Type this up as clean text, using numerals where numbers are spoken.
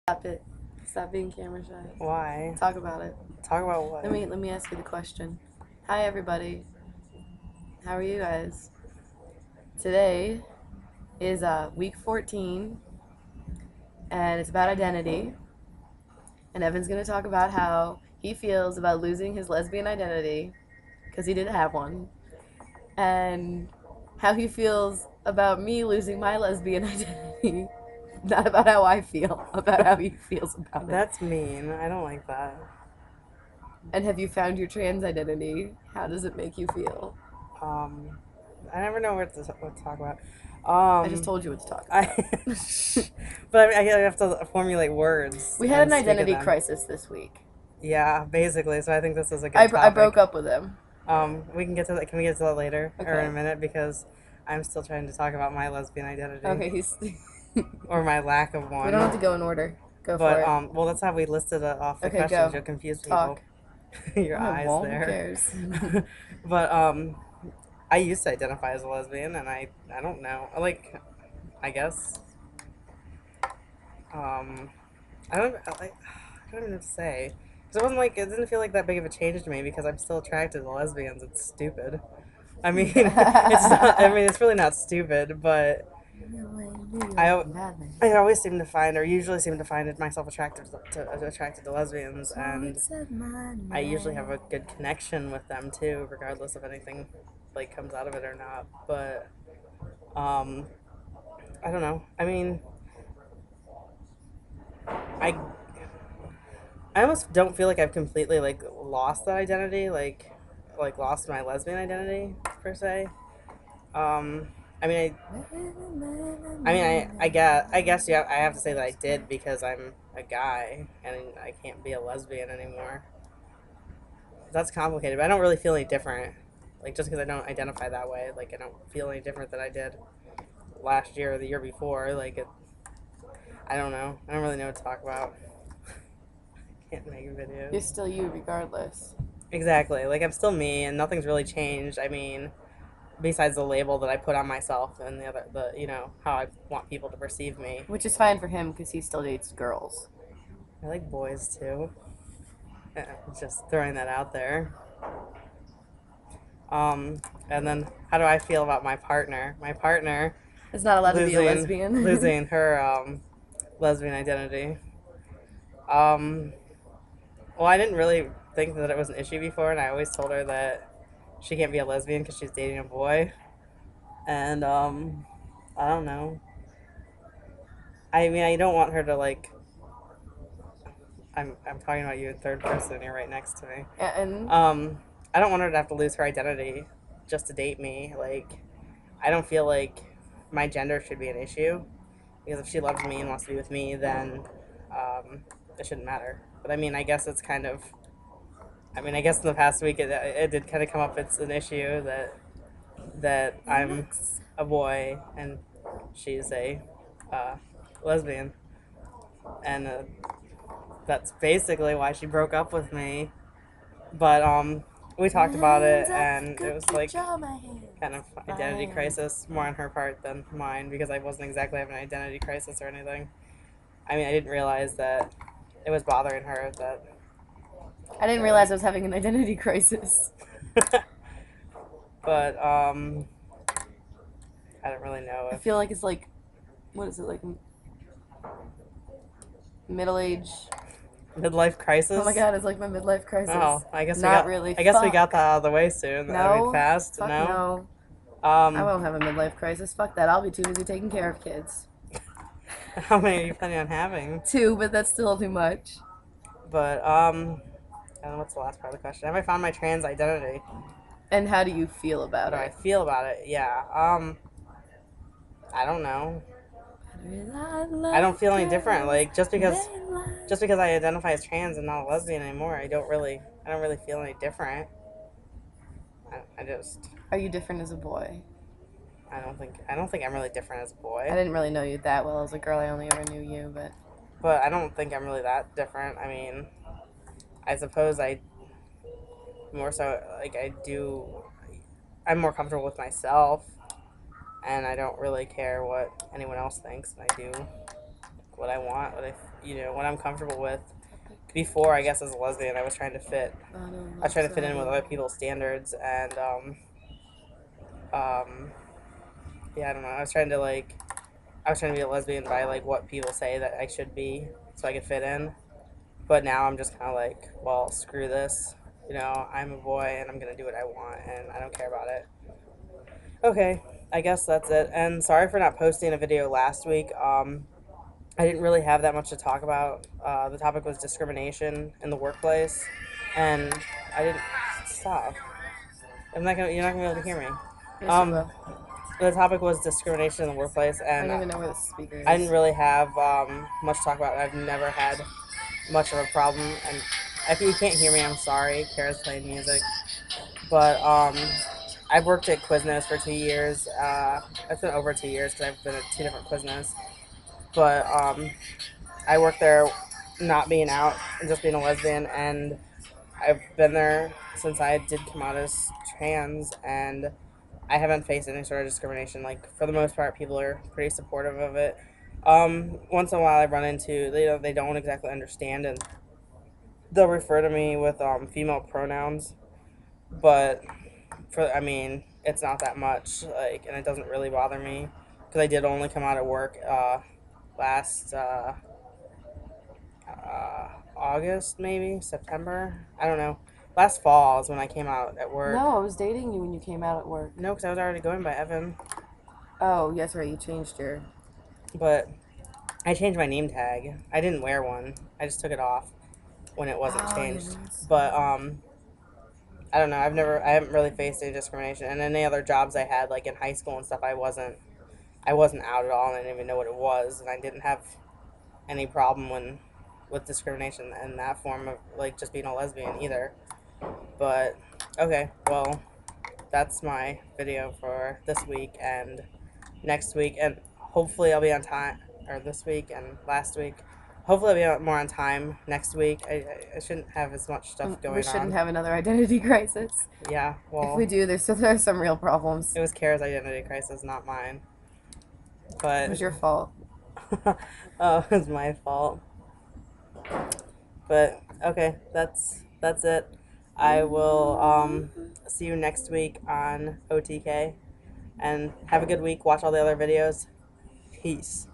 Stop it. Stop being camera shy. Why? Talk about it. Talk about what? Let me ask you the question. Hi everybody. How are you guys? Today is week 14 and it's about identity. And Evan's going to talk about how he feels about losing his lesbian identity because he didn't have one. And how he feels about me losing my lesbian identity. Not about how I feel, about how he feels about it. That's mean. I don't like that. And have you found your trans identity? How does it make you feel? I never know what to talk about. I just told you what to talk about. But I have to formulate words. We had and an speak of identity them. crisis this week. Yeah, basically. So I think this is a good I topic. broke up with him. We can get to that. Can we get to that later or in Okay. a minute? Because I'm still trying to talk about my lesbian identity Okay, he's. or my lack of one. We don't have to go in order. Go But for it. well, that's how we listed it off the Okay, questions. go. You'll confuse Talk. people. Your I eyes won't. Who there. cares? But I used to identify as a lesbian, and I don't know. Like, I guess. I don't even know what to say. Because it didn't feel like that big of a change to me because I'm still attracted to lesbians. It's stupid. I mean, it's not, I mean, it's really not stupid, but I always seem to find, or usually seem to find myself attracted to lesbians, and I usually have a good connection with them too, regardless if anything like comes out of it or not. But I don't know. I mean, I I almost don't feel like I've completely like lost that identity, like lost my lesbian identity per se. Um, I mean, I guess yeah, I have to say that I did because I'm a guy and I can't be a lesbian anymore. That's complicated, but I don't really feel any different. Like just because I don't identify that way, like I don't feel any different than I did last year or the year before. I don't know. I don't really know what to talk about. Can't make videos. You're still you, regardless. Exactly. Like I'm still me, and nothing's really changed. I mean, besides the label that I put on myself and the how I want people to perceive me. Which is fine for him because he still dates girls. I like boys too. Just throwing that out there. And then how do I feel about my partner? My partner Is not allowed to be a lesbian. losing her lesbian identity. Um, well, I didn't really think that it was an issue before, and I always told her that she can't be a lesbian because she's dating a boy. And I don't know. I mean, I don't want her to like. I'm talking about you in third person. You're right next to me. And I don't want her to have to lose her identity just to date me. Like, I don't feel like my gender should be an issue because if she loves me and wants to be with me, then it shouldn't matter. But I mean, I guess it's kind of. I mean, I guess in the past week it did kind of come up. It's an issue that I'm a boy and she's a lesbian, and that's basically why she broke up with me. But we talked about it, and it was like kind of identity crisis more on her part than mine because I wasn't exactly having an identity crisis or anything. I mean, I didn't realize that it was bothering her that. I didn't realize I was having an identity crisis. But I don't really know I if feel like it's like, what is it, like middle age? midlife crisis. Oh my god, it's like my midlife crisis. Oh, I guess Not we got. really. I guess we Fuck. got that out of the way soon. I mean, No. fast. Fuck No. no. I Um, won't have a midlife crisis. Fuck that. I'll be too busy taking care of kids. how many are you planning on having? 2, but that's still too much. But and what's the last part of the question? Have I found my trans identity? And how do you feel How about do I it? feel about it? Yeah. I don't know. I don't feel any different. Like just because I identify as trans and not a lesbian anymore, I don't really feel any different. I just Are you different as a boy? I don't think I'm really different as a boy. I didn't really know you that well as a girl. I only ever knew you, But I don't think I'm really that different. I mean, I suppose I more so like I do. I'm more comfortable with myself, and I don't really care what anyone else thinks. And I do what I want, what I what I'm comfortable with. Before, I guess, as a lesbian, I was trying to fit. I was trying to fit in with other people's standards, and um, yeah, I don't know. I was trying to be a lesbian by like what people say that I should be, so I could fit in. But now I'm just kind of like, well, screw this. I'm a boy, and I'm gonna do what I want, and I don't care about it. Okay, I guess that's it. And sorry for not posting a video last week. I didn't really have that much to talk about. The topic was discrimination in the workplace, and I didn't stop. You're not gonna be able to hear me. Yes, I Um, will. the topic was discrimination in the workplace, I and don't even know where the speaker I is. didn't really have much to talk about. I've never had much of a problem, and if you can't hear me, I'm sorry. Kara's playing music, but I've worked at Quiznos for 2 years. It's been over 2 years because I've been at two different Quiznos, but I worked there not being out and just being a lesbian, and I've been there since I did come out as trans, and I haven't faced any sort of discrimination. Like, for the most part, people are pretty supportive of it. Once in a while, I run into they don't exactly understand, and they'll refer to me with female pronouns, but it's not that much, like, and it doesn't really bother me because I did only come out at work last August, maybe September. I don't know. Last fall is when I came out at work. No, I was dating you when you came out at work. No, because I was already going by Evan. Oh, yes, right. You changed your. But I changed my name tag. I didn't wear one. I just took it off when it wasn't changed. But I don't know. I haven't really faced any discrimination. And any other jobs I had, like in high school and stuff, I wasn't out at all, and I didn't even know what it was, and I didn't have any problem with discrimination in that form of like just being a lesbian either. But okay, well, that's my video for this week and next week, and hopefully I'll be on time, or this week and last week. Hopefully I'll be more on time next week. I shouldn't have as much stuff going on. We shouldn't have another identity crisis. Yeah, well, if we do, there's some real problems. It was Kara's identity crisis, not mine. But it was your fault. Oh, it was my fault. But okay, that's it. I will see you next week on OTK, and have a good week. Watch all the other videos. Peace.